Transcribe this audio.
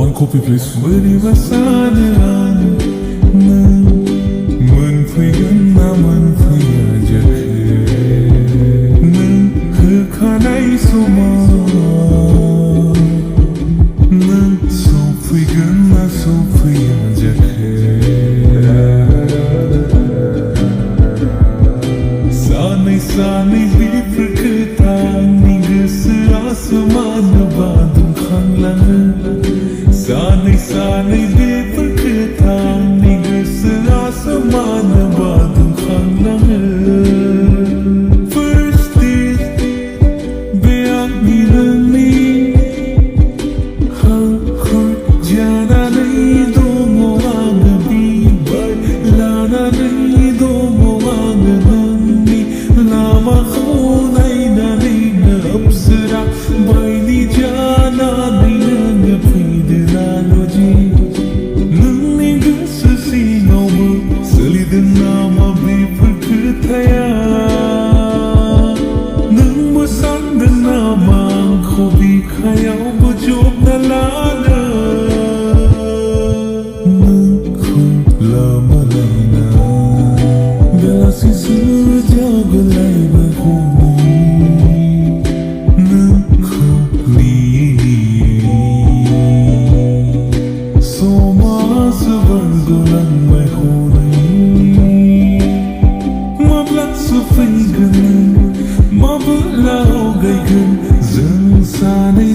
One copy please. Beri bersama menfuygan menfuyaja menkekanai semua mensufuygan menfuyaja Sanai-sanai berketang hingga seasman badung khanglang Sanai-sanai berketang hingga seasman badung khanglang First date beak nilani Hal-hal jananai dongo ang bibay Lananai dongo ang Lama khunai nani napsra baini jana nina pidana ji nunni gussi nobu salidna ma bifkthaya nung musandna ma khobi khaya bujob nalana nung khula malaina belasi Gulai berhuni Nukuli Soma sebergulang berhuni Mablat sufaigan Mabelau gaigan Zeng sanai